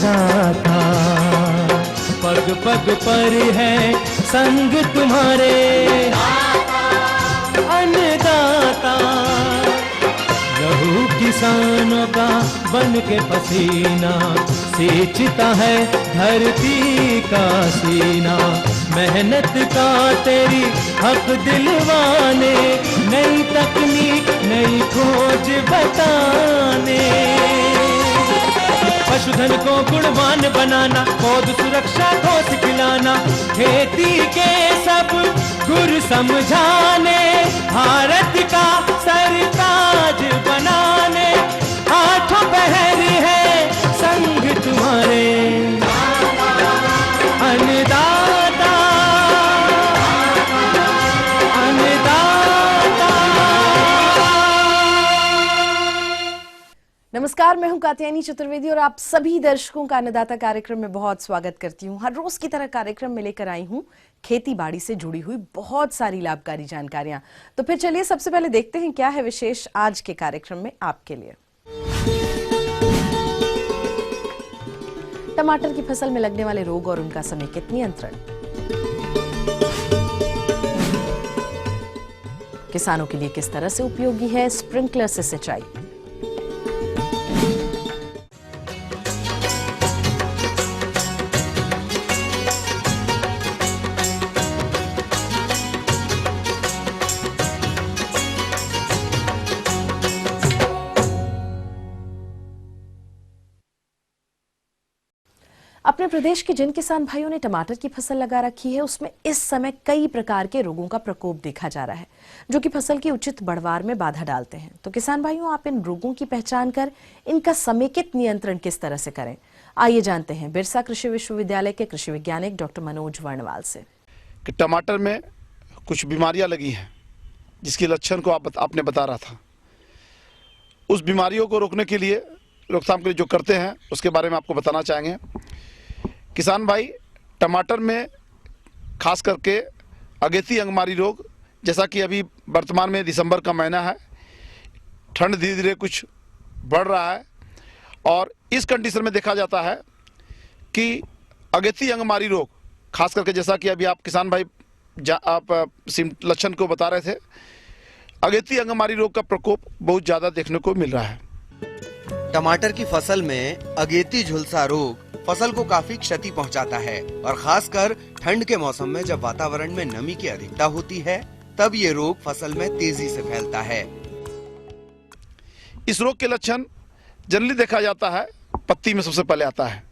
अन्नदाता, पग पग पर है संग तुम्हारे अन्नदाता। लहू किसानों का बन के पसीना सींचता है धरती का सीना। मेहनत का तेरी हक दिलवाने, नई तकनीक नई खोज बताने। पशुधन को गुणवान बनाना, पौध सुरक्षा को सिखलाना, खेती के सब गुर समझाने, भारत का सरताज बनाने। आठों पहर है संग तुम्हारे अन्नदाता, अन्नदाता। नमस्कार, मैं हूं कात्यायनी चतुर्वेदी और आप सभी दर्शकों का अन्नदाता कार्यक्रम में बहुत स्वागत करती हूं। हर रोज की तरह कार्यक्रम में लेकर आई हूं खेती बाड़ी से जुड़ी हुई बहुत सारी लाभकारी जानकारियां। तो फिर चलिए सबसे पहले देखते हैं क्या है विशेष आज के कार्यक्रम में आपके लिए। टमाटर की फसल में लगने वाले रोग और उनका समेकित नियंत्रण, किसानों के लिए किस तरह से उपयोगी है स्प्रिंकलर से सिंचाई, अपने प्रदेश के जिन किसान भाइयों ने टमाटर की फसल लगा रखी है उसमें इस समय कई प्रकार के रोगों का प्रकोप देखा जा रहा है जो कि फसल की उचित बढ़वार में बाधा डालते हैं। तो किसान भाइयों, आप इन रोगों की पहचान कर इनका समेकित नियंत्रण किस तरह से करें, आइए जानते हैं बिरसा कृषि विश्वविद्यालय के कृषि वैज्ञानिक डॉक्टर मनोज वर्णवाल से। कि टमाटर में कुछ बीमारियां लगी हैं जिसके लक्षण को आपने बता रहा था। उस बीमारियों को रोकने के लिए, रोकथाम के लिए जो करते हैं उसके बारे में आपको बताना चाहेंगे। किसान भाई, टमाटर में खास करके अगेती अंगमारी रोग, जैसा कि अभी वर्तमान में दिसंबर का महीना है, ठंड धीरे धीरे कुछ बढ़ रहा है और इस कंडीशन में देखा जाता है कि अगेती अंगमारी रोग खास करके, जैसा कि अभी आप किसान भाई आप लक्षण को बता रहे थे, अगेती अंगमारी रोग का प्रकोप बहुत ज़्यादा देखने को मिल रहा है। टमाटर की फसल में अगेती झुलसा रोग फसल को काफी क्षति पहुंचाता है और खासकर ठंड के मौसम में जब वातावरण में नमी की अधिकता होती है तब ये रोग फसल में तेजी से फैलता है। इस रोग के लक्षण जनरली देखा जाता है पत्ती में सबसे पहले आता है।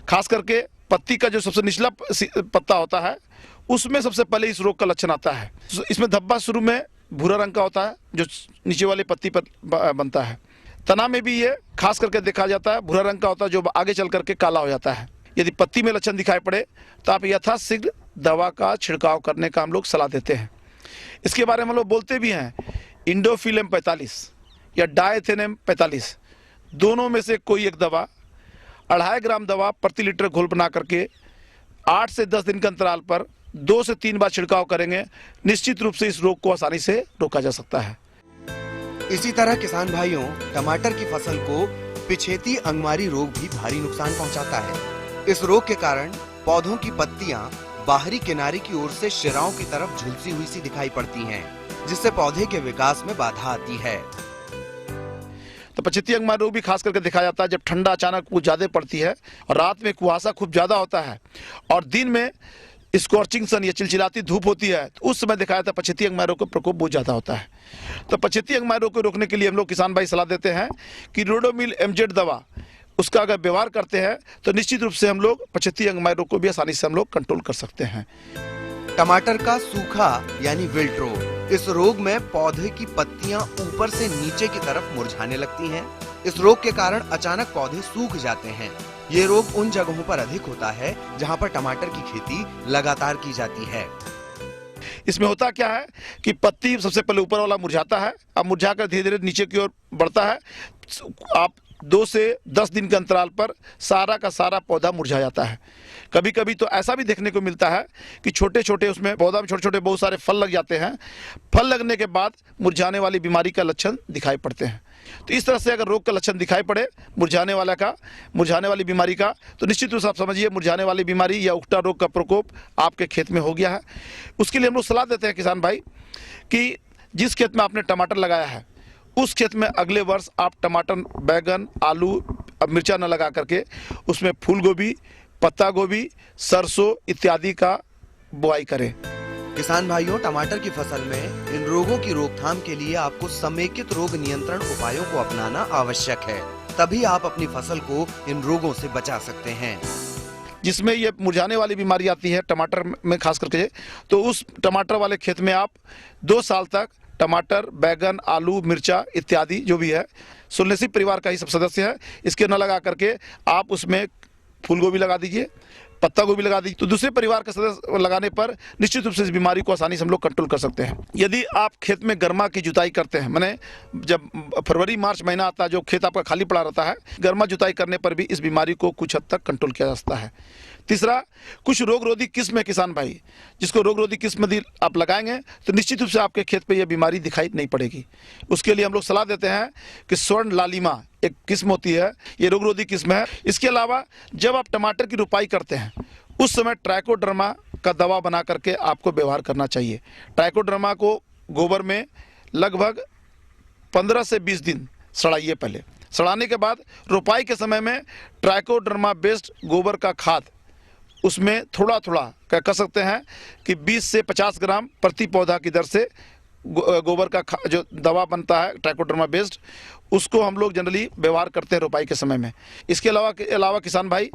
खास करके पत्ती का जो सबसे निचला पत्ता होता है उसमें सबसे पहले इस रोग का लक्षण आता है। इसमें धब्बा शुरू में भूरा रंग का होता है जो नीचे वाली पत्ती पर बनता है। तना में भी ये खास करके देखा जाता है, भूरा रंग का होता है जो आगे चल करके काला हो जाता है। यदि पत्ती में लक्षण दिखाई पड़े तो आप यथाशीघ्र दवा का छिड़काव करने का हम लोग सलाह देते हैं। इसके बारे में हम लोग बोलते भी हैं इंडोफिल M45 या डायथेनेम 45, दोनों में से कोई एक दवा 2.5 ग्राम दवा प्रति लीटर घोल बना करके 8 से 10 दिन के अंतराल पर 2 से 3 बार छिड़काव करेंगे, निश्चित रूप से इस रोग को आसानी से रोका जा सकता है। इसी तरह किसान भाइयों, टमाटर की फसल को पिछेती अंगमारी रोग भी भारी नुकसान पहुंचाता है। इस रोग के कारण पौधों की पत्तियां बाहरी किनारे की ओर से शिराओं की तरफ झुलसी हुई सी दिखाई पड़ती हैं, जिससे पौधे के विकास में बाधा आती है। तो पिछेती अंगमारी रोग भी खास करके देखा जाता है जब ठंडा अचानक कुछ ज्यादा पड़ती है और रात में कुहासा खूब ज्यादा होता है और दिन में स्कॉर्चिंग सन या चिलचिलाती धूप होती है, तो उस समय देखा जाता है पिछेती अंगमारी रोग का प्रकोप बहुत ज़्यादा होता है। तो पिछेती अंगमारी रोग को रोकने के लिए हम लोग किसान भाई सलाह देते हैं कि रोडोमिल MZ दवा उसका अगर व्यवहार करते हैं तो निश्चित रूप से हम लोग पिछेती अंगमारी रोग को भी आसानी से हम लोग कंट्रोल कर सकते हैं। टमाटर का सूखा यानी विल्ट रोग, इस रोग में पौधे की पत्तियां ऊपर से नीचे की तरफ मुरझाने लगती हैं। इस रोग के कारण अचानक पौधे सूख जाते हैं। ये रोग उन जगहों पर अधिक होता है जहां पर टमाटर की खेती लगातार की जाती है। इसमें होता क्या है कि पत्ती सबसे पहले ऊपर वाला मुरझाता है, अब मुरझाकर धीरे धीरे नीचे की ओर बढ़ता है। आप 2 से 10 दिन के अंतराल पर सारा का सारा पौधा मुरझा जाता है। कभी कभी तो ऐसा भी देखने को मिलता है कि छोटे छोटे उसमें पौधा में छोटे छोटे बहुत सारे फल लग जाते हैं। फल लगने के बाद मुरझाने वाली बीमारी का लक्षण दिखाई पड़ते हैं। तो इस तरह से अगर रोग का लक्षण दिखाई पड़े मुरझाने वाली बीमारी का, तो निश्चित रूप से आप समझिए मुरझाने वाली बीमारी या उकटा रोग का प्रकोप आपके खेत में हो गया है। उसके लिए हम लोग सलाह देते हैं किसान भाई कि जिस खेत में आपने टमाटर लगाया है उस खेत में अगले वर्ष आप टमाटर, बैगन, आलू, मिर्चा न लगा करके उसमें फूल गोभी, पत्ता गोभी, सरसों इत्यादि का बुआई करें। किसान भाइयों, टमाटर की फसल में इन रोगों की रोकथाम के लिए आपको समेकित रोग नियंत्रण उपायों को अपनाना आवश्यक है, तभी आप अपनी फसल को इन रोगों से बचा सकते हैं। जिसमें ये मुरझाने वाली बीमारी आती है टमाटर में खास करके, तो उस टमाटर वाले खेत में आप 2 साल तक टमाटर, बैगन, आलू, मिर्चा इत्यादि जो भी है, सोलेनेसी परिवार का ही सब सदस्य है, इसके न लगा करके आप उसमें फूल गोभी लगा दीजिए, पत्ता गोभी लगा दीजिए। तो दूसरे परिवार के सदस्य लगाने पर निश्चित रूप से इस बीमारी को आसानी से हम लोग कंट्रोल कर सकते हैं। यदि आप खेत में गर्मा की जुताई करते हैं, माने जब फरवरी मार्च महीना आता है जो खेत आपका खाली पड़ा रहता है, गर्मा जुताई करने पर भी इस बीमारी को कुछ हद तक कंट्रोल किया जा सकता है। तीसरा, कुछ रोग रोधी किस्म है किसान भाई, जिसको रोग रोधी किस्म यदि आप लगाएंगे तो निश्चित रूप से आपके खेत पे यह बीमारी दिखाई नहीं पड़ेगी। उसके लिए हम लोग सलाह देते हैं कि स्वर्ण लालिमा एक किस्म होती है, ये रोग रोधी किस्म है। इसके अलावा जब आप टमाटर की रोपाई करते हैं उस समय ट्राइकोडर्मा का दवा बना करके आपको व्यवहार करना चाहिए। ट्राइकोडर्मा को गोबर में लगभग 15 से 20 दिन सड़ाइए। पहले सड़ाने के बाद रोपाई के समय में ट्राइकोडर्मा बेस्ड गोबर का खाद उसमें थोड़ा थोड़ा क्या कर सकते हैं कि 20 से 50 ग्राम प्रति पौधा की दर से गोबर का जो दवा बनता है ट्राइकोडर्मा बेस्ड, उसको हम लोग जनरली व्यवहार करते हैं रोपाई के समय में। इसके अलावा किसान भाई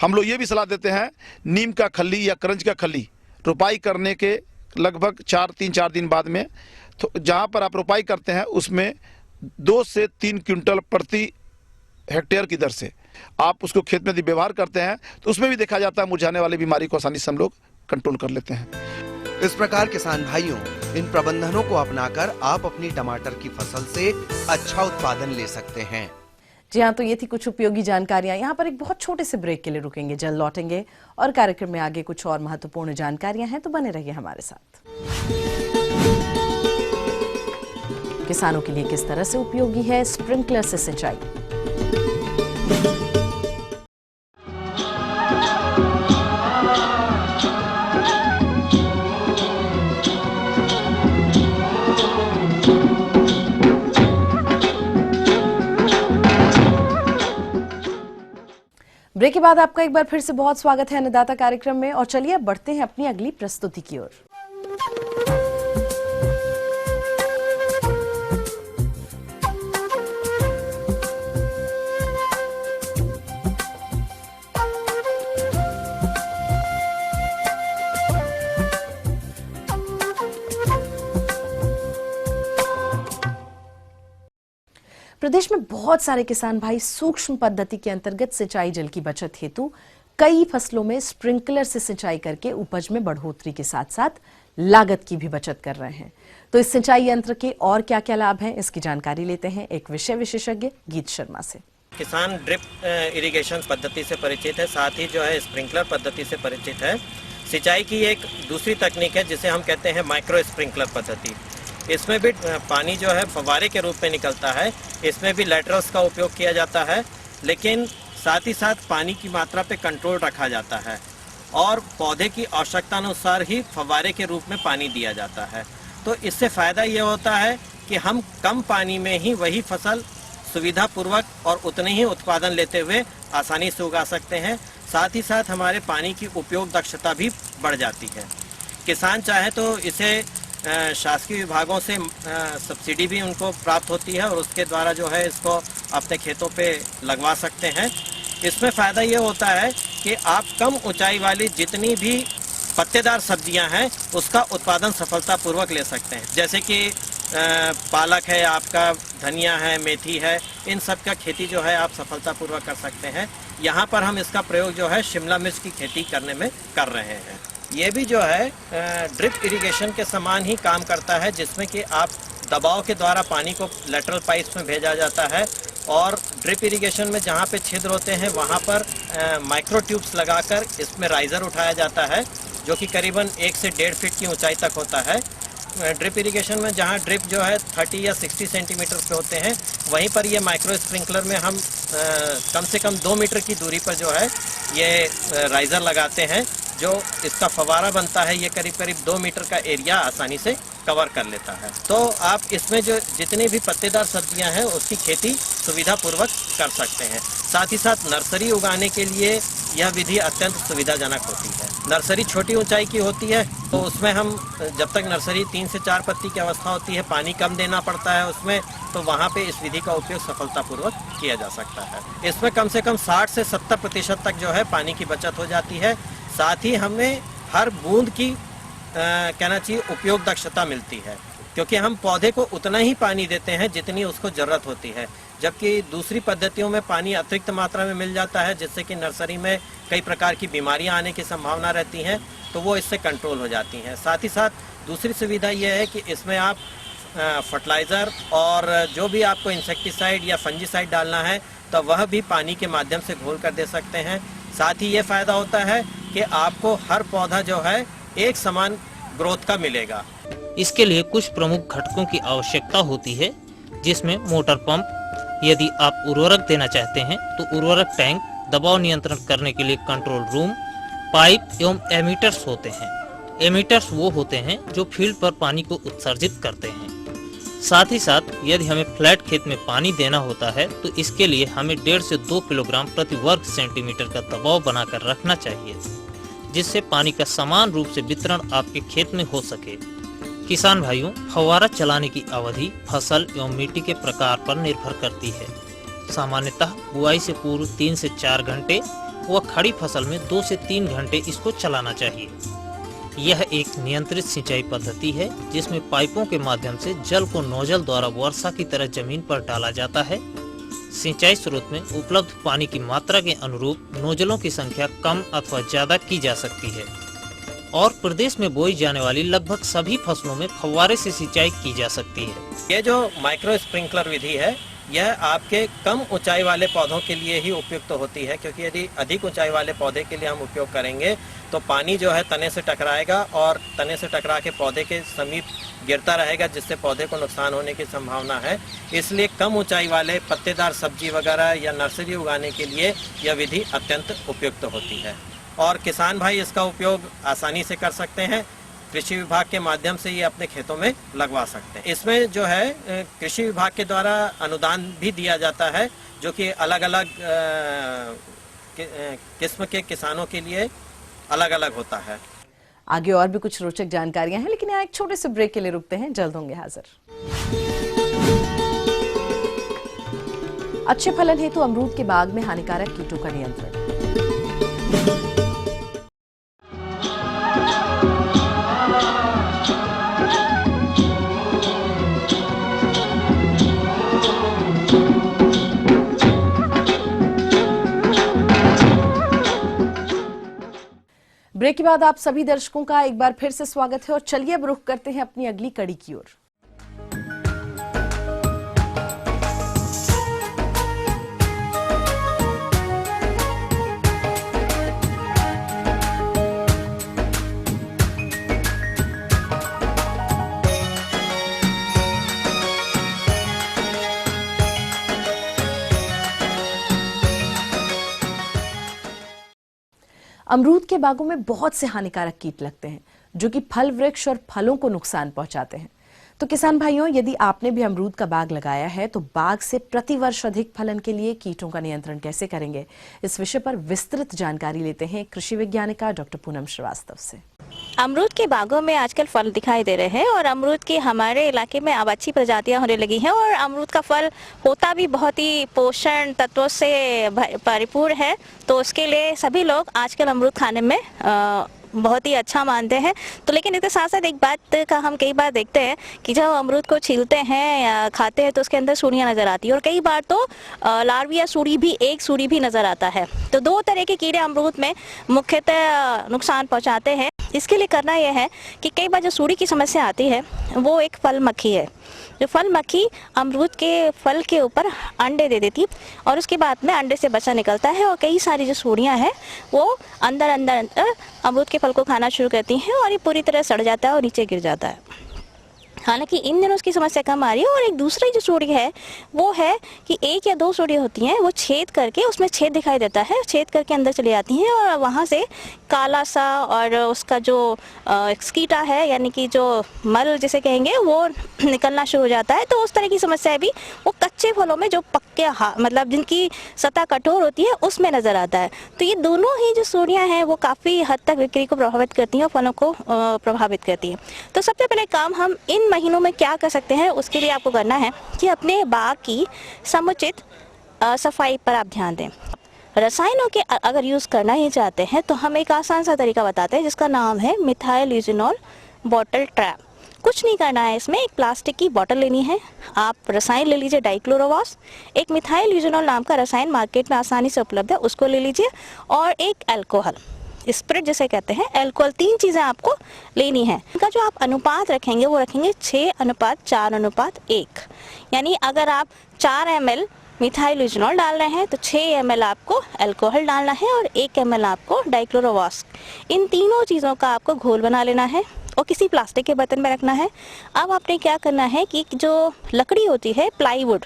हम लोग ये भी सलाह देते हैं, नीम का खल्ली या करंज का खल्ली रोपाई करने के लगभग 3-4 दिन बाद में तो जहाँ पर आप रोपाई करते हैं उसमें 2 से 3 क्विंटल प्रति हेक्टेयर की दर से आप उसको खेत में यदि व्यवहार करते हैं तो उसमें भी देखा जाता है मुरझाने वाली बीमारी को आसानी से हम लोग कंट्रोल कर लेते हैं। इस प्रकार किसान भाइयों, इन प्रबंधनों को अपनाकर आप अपनी टमाटर की फसल से अच्छा उत्पादन ले सकते हैं। जी हाँ, तो ये थी कुछ उपयोगी जानकारियां। यहाँ पर एक बहुत छोटे से ब्रेक के लिए रुकेंगे, जल्द लौटेंगे और कार्यक्रम में आगे कुछ और महत्वपूर्ण जानकारियां हैं, तो बने रहिए हमारे साथ। किसानों के लिए किस तरह से उपयोगी है स्प्रिंकलर से सिंचाई। ब्रेक के बाद आपका एक बार फिर से बहुत स्वागत है अन्नदाता कार्यक्रम में, और चलिए अब बढ़ते हैं अपनी अगली प्रस्तुति की ओर। प्रदेश में बहुत सारे किसान भाई सूक्ष्म पद्धति के अंतर्गत सिंचाई जल की बचत हेतु कई फसलों में स्प्रिंकलर से सिंचाई करके उपज में बढ़ोतरी के साथ साथ लागत की भी बचत कर रहे हैं। तो इस सिंचाई यंत्र के और क्या क्या लाभ हैं, इसकी जानकारी लेते हैं एक विषय विशेषज्ञ गीत शर्मा से। किसान ड्रिप इरिगेशन पद्धति से परिचित है, साथ ही जो है स्प्रिंकलर पद्धति से परिचित है। सिंचाई की एक दूसरी तकनीक है जिसे हम कहते हैं माइक्रो स्प्रिंकलर पद्धति। इसमें भी पानी जो है फव्वारे के रूप में निकलता है। इसमें भी लैटरल्स का उपयोग किया जाता है, लेकिन साथ ही साथ पानी की मात्रा पे कंट्रोल रखा जाता है और पौधे की आवश्यकता अनुसार ही फव्वारे के रूप में पानी दिया जाता है। तो इससे फ़ायदा ये होता है कि हम कम पानी में ही वही फसल सुविधापूर्वक और उतने ही उत्पादन लेते हुए आसानी से उगा सकते हैं। साथ ही साथ हमारे पानी की उपयोग दक्षता भी बढ़ जाती है। किसान चाहे तो इसे शासकीय विभागों से सब्सिडी भी उनको प्राप्त होती है और उसके द्वारा जो है इसको अपने खेतों पे लगवा सकते हैं। इसमें फ़ायदा ये होता है कि आप कम ऊंचाई वाली जितनी भी पत्तेदार सब्जियां हैं उसका उत्पादन सफलतापूर्वक ले सकते हैं। जैसे कि पालक है, आपका धनिया है, मेथी है, इन सब का खेती जो है आप सफलतापूर्वक कर सकते हैं। यहाँ पर हम इसका प्रयोग जो है शिमला मिर्च की खेती करने में कर रहे हैं। ये भी जो है ड्रिप इरिगेशन के समान ही काम करता है, जिसमें कि आप दबाव के द्वारा पानी को लेटरल पाइप्स में भेजा जाता है और ड्रिप इरिगेशन में जहाँ पे छिद्र होते हैं वहाँ पर माइक्रो ट्यूब्स लगाकर इसमें राइज़र उठाया जाता है, जो कि करीबन 1 से 1.5 फीट की ऊंचाई तक होता है। ड्रिप इरिगेशन में जहाँ ड्रिप जो है 30 या 60 सेंटीमीटर पे होते हैं, वहीं पर ये माइक्रो स्प्रिंकलर में हम कम से कम 2 मीटर की दूरी पर जो है ये राइज़र लगाते हैं। जो इसका फवारा बनता है ये करीब करीब 2 मीटर का एरिया आसानी से कवर कर लेता है। तो आप इसमें जो जितनी भी पत्तेदार सब्जियां हैं उसकी खेती सुविधापूर्वक कर सकते हैं। साथ ही साथ नर्सरी उगाने के लिए यह विधि अत्यंत सुविधाजनक होती है। नर्सरी छोटी ऊंचाई की होती है, तो उसमें हम जब तक नर्सरी 3 से 4 पत्ती की अवस्था होती है, पानी कम देना पड़ता है उसमें, तो वहाँ पे इस विधि का उपयोग सफलतापूर्वक किया जा सकता है। इसमें कम से कम 60 से 70% तक जो है पानी की बचत हो जाती है। साथ ही हमें हर बूंद की कहना चाहिए उपयोग दक्षता मिलती है, क्योंकि हम पौधे को उतना ही पानी देते हैं जितनी उसको ज़रूरत होती है, जबकि दूसरी पद्धतियों में पानी अतिरिक्त मात्रा में मिल जाता है, जिससे कि नर्सरी में कई प्रकार की बीमारियां आने की संभावना रहती हैं, तो वो इससे कंट्रोल हो जाती हैं। साथ ही साथ दूसरी सुविधा ये है कि इसमें आप फर्टिलाइज़र और जो भी आपको इंसेक्टिसाइड या फंजीसाइड डालना है तो वह भी पानी के माध्यम से घोल कर दे सकते हैं। साथ ही ये फ़ायदा होता है कि आपको हर पौधा जो है एक समान ग्रोथ का मिलेगा। इसके लिए कुछ प्रमुख घटकों की आवश्यकता होती है, जिसमें मोटर पंप, यदि आप उर्वरक देना चाहते हैं तो उर्वरक टैंक, दबाव नियंत्रण करने के लिए कंट्रोल रूम, पाइप एवं एमीटर्स होते हैं। एमीटर्स वो होते हैं जो फील्ड पर पानी को उत्सर्जित करते हैं। साथ ही साथ यदि हमें फ्लैट खेत में पानी देना होता है तो इसके लिए हमें 1.5 से 2 किलोग्राम प्रति वर्ग सेंटीमीटर का दबाव बनाकर रखना चाहिए, जिससे पानी का समान रूप से वितरण आपके खेत में हो सके। किसान भाइयों, फव्वारा चलाने की अवधि फसल एवं मिट्टी के प्रकार पर निर्भर करती है। सामान्यतः बुआई से पूर्व 3 से 4 घंटे व खड़ी फसल में 2 से 3 घंटे इसको चलाना चाहिए। यह एक नियंत्रित सिंचाई पद्धति है, जिसमें पाइपों के माध्यम से जल को नोजल द्वारा वर्षा की तरह जमीन पर डाला जाता है। सिंचाई स्रोत में उपलब्ध पानी की मात्रा के अनुरूप नोजलों की संख्या कम अथवा ज्यादा की जा सकती है और प्रदेश में बोई जाने वाली लगभग सभी फसलों में फव्वारे से सिंचाई की जा सकती है। ये जो माइक्रो स्प्रिंकलर विधि है, यह आपके कम ऊंचाई वाले पौधों के लिए ही उपयुक्त होती है, क्योंकि यदि अधिक ऊंचाई वाले पौधे के लिए हम उपयोग करेंगे तो पानी जो है तने से टकराएगा और तने से टकरा के पौधे के समीप गिरता रहेगा, जिससे पौधे को नुकसान होने की संभावना है। इसलिए कम ऊंचाई वाले पत्तेदार सब्जी वगैरह या नर्सरी उगाने के लिए यह विधि अत्यंत उपयुक्त होती है और किसान भाई इसका उपयोग आसानी से कर सकते हैं। कृषि विभाग के माध्यम से ये अपने खेतों में लगवा सकते हैं। इसमें जो है कृषि विभाग के द्वारा अनुदान भी दिया जाता है, जो कि अलग अलग किस्म के किसानों के लिए अलग अलग होता है। आगे और भी कुछ रोचक जानकारियां हैं, लेकिन यहाँ एक छोटे से ब्रेक के लिए रुकते हैं, जल्द होंगे हाजिर। अच्छे फलन हेतु अमरूद के बाग में हानिकारक कीटों का नियंत्रण। ब्रेक के बाद आप सभी दर्शकों का एक बार फिर से स्वागत है और चलिए अब रुख करते हैं अपनी अगली कड़ी की ओर। अमरूद के बागों में बहुत से हानिकारक कीट लगते हैं, जो कि फल वृक्ष और फलों को नुकसान पहुंचाते हैं। तो किसान भाइयों, यदि आपने भी अमरूद का बाग लगाया है तो बाग से प्रतिवर्ष अधिक फलन के लिए कीटों का नियंत्रण कैसे करेंगे, इस विषय पर विस्तृत जानकारी लेते हैं कृषि वैज्ञानिका डॉक्टर पूनम श्रीवास्तव से। अमरूद के बागों में आजकल फल दिखाई दे रहे हैं और अमरूद की हमारे इलाके में अब अच्छी प्रजातियां होने लगी हैं और अमरूद का फल होता भी बहुत ही पोषण तत्वों से परिपूर्ण है। तो उसके लिए सभी लोग आजकल अमरूद खाने में बहुत ही अच्छा मानते हैं। तो लेकिन इसके साथ साथ एक बात का हम कई बार देखते हैं कि जब अमरूद को छीलते हैं या खाते हैं तो उसके अंदर सूढ़ियाँ नज़र आती है और कई बार तो लार्वी या सूढ़ी भी, एक सूढ़ी भी नज़र आता है। तो 2 तरह के कीड़े अमरूद में मुख्यतः नुकसान पहुँचाते हैं। इसके लिए करना यह है कि कई बार जो सूढ़ी की समस्या आती है वो एक फल मक्खी है, जो फल मक्खी अमरूद के फल के ऊपर अंडे दे देती और उसके बाद में अंडे से बच्चा निकलता है और कई सारी जो सूढ़ियाँ हैं वो अंदर अमरूद के फल को खाना शुरू करती हैं और ये पूरी तरह सड़ जाता है और नीचे गिर जाता है। हालांकि इन दिनों उसकी समस्या कम आ रही है। और एक दूसरी जो सूढ़ी है वो है कि 1 या 2 सूढ़ी होती हैं, वो छेद करके उसमें छेद दिखाई देता है, छेद करके अंदर चली जाती हैं और वहाँ से काला सा और उसका जो स्कीटा है यानी कि जो मल जिसे कहेंगे वो निकलना शुरू हो जाता है। तो उस तरह की समस्या भी वो कच्चे फलों में जो पक्के मतलब जिनकी सतह कठोर होती है उसमें नज़र आता है। तो ये दोनों ही जो सूढ़ियाँ हैं वो काफ़ी हद तक बिक्री को प्रभावित करती हैं और फलों को प्रभावित करती हैं। तो सबसे पहले काम हम इन महीनों में क्या कर सकते हैं, उसके लिए आपको करना है कि अपने बाग की समुचित सफाई पर आप ध्यान दें। रसायनों के अगर यूज़ करना ही चाहते हैं तो हम एक आसान सा तरीका बताते हैं जिसका नाम है मिथाइल यूजिनॉल बॉटल ट्रैप। कुछ नहीं करना है, इसमें एक प्लास्टिक की बोतल लेनी है, आप रसायन ले लीजिए डाइक्लोरोवास, एक मिथाइल यूजिनॉल नाम का रसायन मार्केट में आसानी से उपलब्ध है उसको ले लीजिए, और एक अल्कोहल स्प्रिट जिसे कहते हैं अल्कोहल। 3 चीज़ें आपको लेनी है। इनका जो आप अनुपात रखेंगे वो रखेंगे 6:4:1। यानी अगर आप 4 ml मिथाइल यूजिनॉल डाल रहे हैं तो 6 ml आपको अल्कोहल डालना है और 1 ml आपको डाइक्लोरोवास। इन तीनों चीज़ों का आपको घोल बना लेना है और किसी प्लास्टिक के बर्तन में रखना है। अब आपने क्या करना है कि जो लकड़ी होती है प्लाईवुड,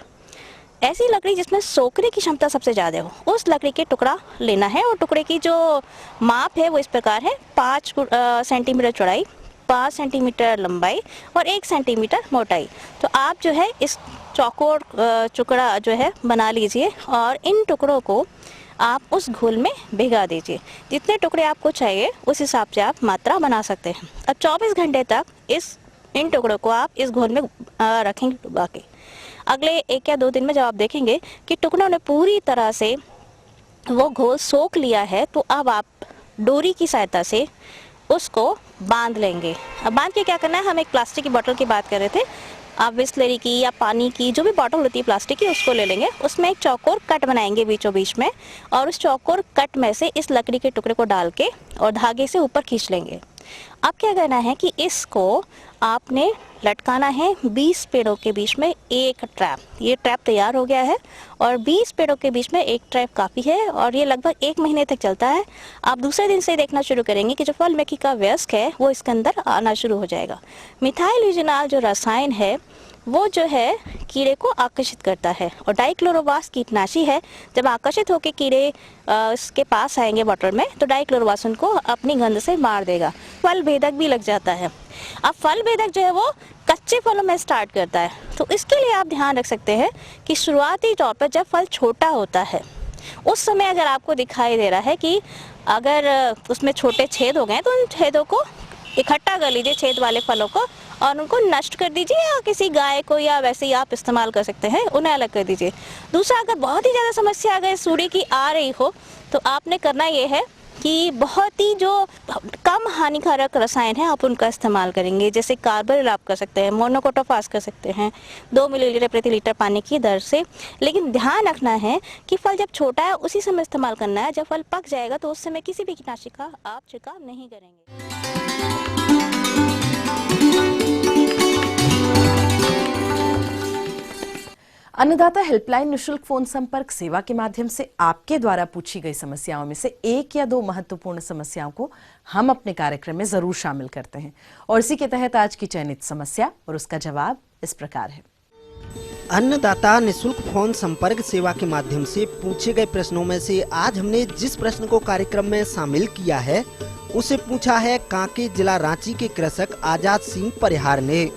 ऐसी लकड़ी जिसमें सोखने की क्षमता सबसे ज़्यादा हो, उस लकड़ी के टुकड़ा लेना है और टुकड़े की जो माप है वो इस प्रकार है 5 सेंटीमीटर चौड़ाई, 5 सेंटीमीटर लंबाई और 1 सेंटीमीटर मोटाई। तो आप जो है इस चौकोर टुकड़ा जो है बना लीजिए और इन टुकड़ों को आप उस घोल में भिगा दीजिए। जितने टुकड़े आपको चाहिए उस हिसाब से आप मात्रा बना सकते हैं। अब 24 घंटे तक इन टुकड़ों को आप इस घोल में रखेंगे डुबा के। अगले 1 या 2 दिन में जब आप देखेंगे कि टुकड़ों ने पूरी तरह से वो घोल सोख लिया है तो अब आप डोरी की सहायता से उसको बांध लेंगे। अब बांध के क्या करना है, हम एक प्लास्टिक की बोतल की बात कर रहे थे, आप बिस्लरी की या पानी की जो भी बोतल होती है प्लास्टिक की उसको ले लेंगे, उसमें एक चौकोर कट बनाएंगे बीचों बीच में और उस चौकोर कट में से इस लकड़ी के टुकड़े को डाल के और धागे से ऊपर खींच लेंगे। अब क्या करना है कि इसको आपने लटकाना है 20 पेड़ों के बीच में एक ट्रैप। ये ट्रैप तैयार हो गया है और 20 पेड़ों के बीच में एक ट्रैप काफ़ी है और ये लगभग 1 महीने तक चलता है। आप दूसरे दिन से देखना शुरू करेंगे कि जो फल मक्खी का वयस्क है वो इसके अंदर आना शुरू हो जाएगा। मिथाइल यूजिनॉल जो रसायन है वो जो है कीड़े को आकर्षित करता है और डाइक्लोरोवास कीटनाशी है। जब आकर्षित होकर कीड़े इसके पास आएंगे बॉटल में तो डाइक्लोरोवास उनको अपनी गंध से मार देगा। फल भेदक भी लग जाता है। अब फल भेदक जो है वो कच्चे फलों में स्टार्ट करता है, तो इसके लिए आप ध्यान रख सकते हैं कि शुरुआती तौर पर जब फल छोटा होता है उस समय अगर आपको दिखाई दे रहा है कि अगर उसमें छोटे छेद हो गए तो उन छेदों को इकट्ठा कर लीजिए, छेद वाले फलों को, और उनको नष्ट कर दीजिए या किसी गाय को या वैसे ही आप इस्तेमाल कर सकते हैं, उन्हें अलग कर दीजिए। दूसरा, अगर बहुत ही ज़्यादा समस्या अगर सूढ़ी की आ रही हो तो आपने करना ये है कि बहुत ही जो कम हानिकारक रसायन है आप उनका इस्तेमाल करेंगे। जैसे कार्बारिल आप कर सकते हैं, मोनोकोटोफास कर सकते हैं 2 मिलीलीटर प्रति लीटर पानी की दर से। लेकिन ध्यान रखना है कि फल जब छोटा है उसी समय इस्तेमाल करना है। जब फल पक जाएगा तो उस समय किसी भी कीटनाशक का आप छिड़काव नहीं करेंगे। अन्नदाता हेल्पलाइन निशुल्क फोन संपर्क सेवा के माध्यम से आपके द्वारा पूछी गई समस्याओं में से 1 या 2 महत्वपूर्ण समस्याओं को हम अपने कार्यक्रम में जरूर शामिल करते हैं और इसी के तहत आज की चयनित समस्या और उसका जवाब इस प्रकार है। अन्नदाता निशुल्क फोन संपर्क सेवा के माध्यम से पूछे गए प्रश्नों में से आज हमने जिस प्रश्न को कार्यक्रम में शामिल किया है उसे पूछा है कांके जिला रांची के कृषक आजाद सिंह परिहार ने।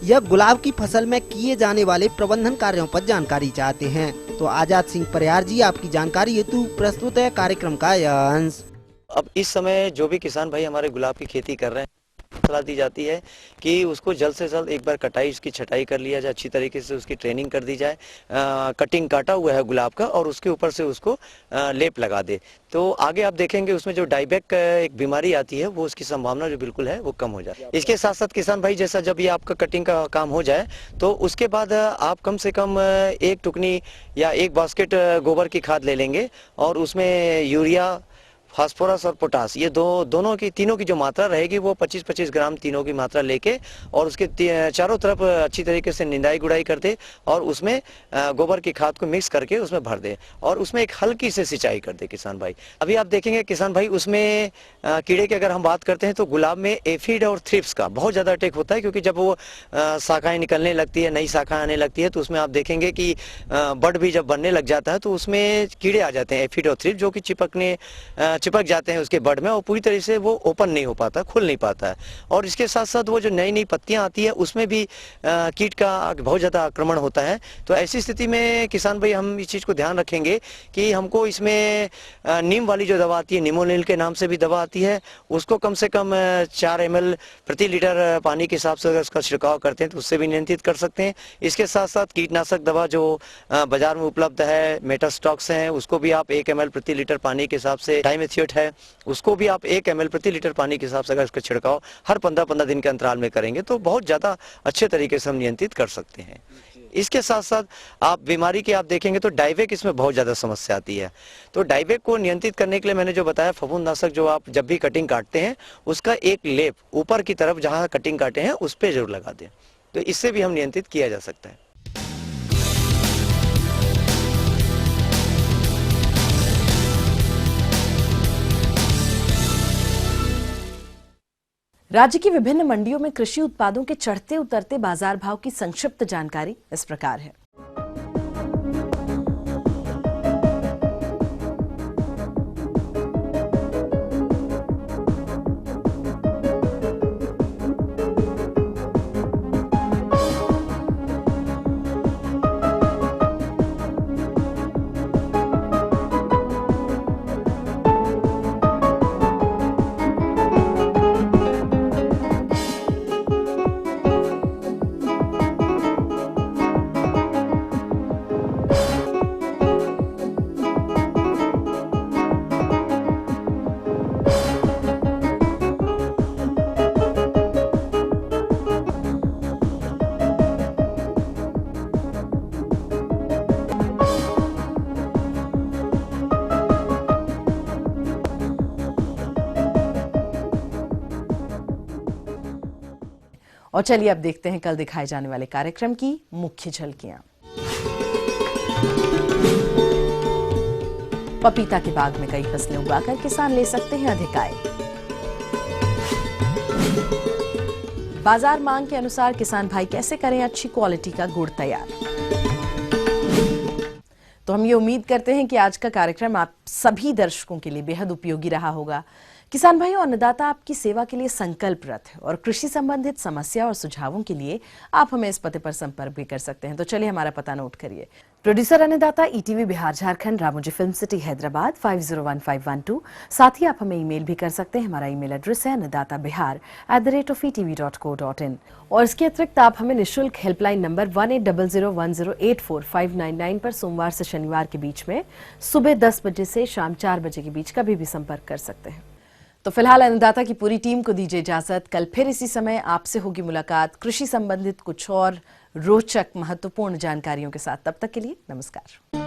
यह गुलाब की फसल में किए जाने वाले प्रबंधन कार्यों पर जानकारी चाहते हैं। तो आजाद सिंह परिहार जी, आपकी जानकारी हेतु प्रस्तुत है कार्यक्रम का यह अंश। अब इस समय जो भी किसान भाई हमारे गुलाब की खेती कर रहे हैं सलाह दी जाती है कि उसको जल्द से जल्द एक बार कटाई उसकी छटाई कर लिया जाए, अच्छी तरीके से उसकी ट्रेनिंग कर दी जाए। कटिंग काटा हुआ है गुलाब का और उसके ऊपर से उसको लेप लगा दे तो आगे आप देखेंगे उसमें जो डाइबैक एक बीमारी आती है वो उसकी संभावना जो बिल्कुल है वो कम हो जाए। इसके साथ साथ किसान भाई जैसा जब ये आपका कटिंग का काम हो जाए तो उसके बाद आप कम से कम 1 टुकनी या 1 बास्केट गोबर की खाद ले लेंगे और उसमें यूरिया, फास्फोरस और पोटास, ये दोनों की तीनों की जो मात्रा रहेगी वो 25-25 ग्राम तीनों की मात्रा लेके और उसके चारों तरफ अच्छी तरीके से निंदाई गुड़ाई कर दे और उसमें गोबर की खाद को मिक्स करके उसमें भर दे और उसमें एक हल्की से सिंचाई कर दे किसान भाई। अभी आप देखेंगे किसान भाई उसमें कीड़े की अगर हम बात करते हैं तो गुलाब में एफिड और थ्रिप्स का बहुत ज़्यादा अटैक होता है, क्योंकि जब वो शाखाएं निकलने लगती है, नई शाखाएं आने लगती है, तो उसमें आप देखेंगे कि बड भी जब बनने लग जाता है तो उसमें कीड़े आ जाते हैं एफिड और थ्रिप्स, जो कि चिपक जाते हैं उसके बड में और पूरी तरह से वो ओपन नहीं हो पाता, खुल नहीं पाता है। और इसके साथ साथ वो जो नई नई पत्तियां आती है उसमें भी कीट का बहुत ज़्यादा आक्रमण होता है। तो ऐसी स्थिति में किसान भाई हम इस चीज़ को ध्यान रखेंगे कि हमको इसमें नीम वाली जो दवा आती है, निमोनिल के नाम से भी दवा आती है, उसको कम से कम 4 ml प्रति लीटर पानी के हिसाब से अगर उसका छिड़काव करते हैं तो उससे भी नियंत्रित कर सकते हैं। इसके साथ साथ कीटनाशक दवा जो बाजार में उपलब्ध है, मेटास्टॉक्स हैं, उसको भी आप 1 ml प्रति लीटर पानी के हिसाब से, डाइमेथियोट है उसको भी आप 1 ml प्रति लीटर पानी के हिसाब से अगर इसका छिड़काव हर 15-15 दिन के अंतराल में करेंगे तो बहुत ज़्यादा अच्छे तरीके से हम नियंत्रित कर सकते हैं। इसके साथ साथ आप बीमारी की आप देखेंगे तो डाइवेक इसमें बहुत ज़्यादा समस्या आती है। तो डाइवेक को नियंत्रित करने के लिए मैंने जो बताया फफूंदनाशक, जो आप जब भी कटिंग काटते हैं उसका एक लेप ऊपर की तरफ जहाँ कटिंग काटे हैं उस पर जरूर लगा दें, तो इससे भी हम नियंत्रित किया जा सकता है। राज्य की विभिन्न मंडियों में कृषि उत्पादों के चढ़ते उतरते बाजार भाव की संक्षिप्त जानकारी इस प्रकार है। और चलिए अब देखते हैं कल दिखाए जाने वाले कार्यक्रम की मुख्य झलकियां। पपीता के बाग में कई फसलें उगाकर किसान ले सकते हैं अधिक आय। बाजार मांग के अनुसार किसान भाई कैसे करें अच्छी क्वालिटी का गुड़ तैयार। तो हम ये उम्मीद करते हैं कि आज का कार्यक्रम आप सभी दर्शकों के लिए बेहद उपयोगी रहा होगा। किसान भाइयों, अन्नदाता आपकी सेवा के लिए संकल्परत है और कृषि संबंधित समस्या और सुझावों के लिए आप हमें इस पते पर संपर्क भी कर सकते हैं। तो चलिए हमारा पता नोट करिए। प्रोड्यूसर अन्नदाता, ETV Bihar Jharkhand, Ramoji film city Hyderabad 501512। साथ ही आप हमें ईमेल भी कर सकते हैं। हमारा ईमेल एड्रेस है annadatabihar@etv.co.in। और इसके अतिरिक्त आप हमें निःशुल्क हेल्पलाइन नंबर 180010845999 पर सोमवार से शनिवार के बीच में सुबह 10 बजे से शाम 4 बजे के बीच कभी भी संपर्क कर सकते हैं। तो फिलहाल अन्नदाता की पूरी टीम को दीजिए इजाजत। कल फिर इसी समय आपसे होगी मुलाकात कृषि संबंधित कुछ और रोचक महत्वपूर्ण जानकारियों के साथ। तब तक के लिए नमस्कार।